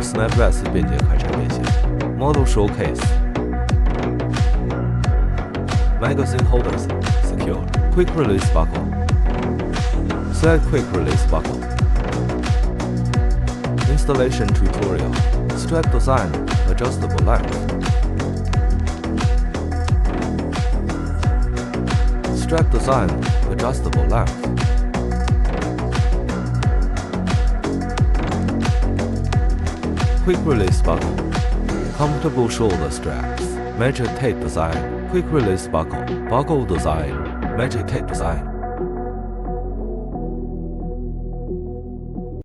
Strap.Vest 便捷快拆变线 Model Showcase Magazine holders secure Quick release buckle Slide quick release buckle Installation tutorial Strap design Adjustable length Strap design Adjustable length Quick release buckle Comfortable shoulder straps Magic tape design Quick release buckle Buckle design Magic tape design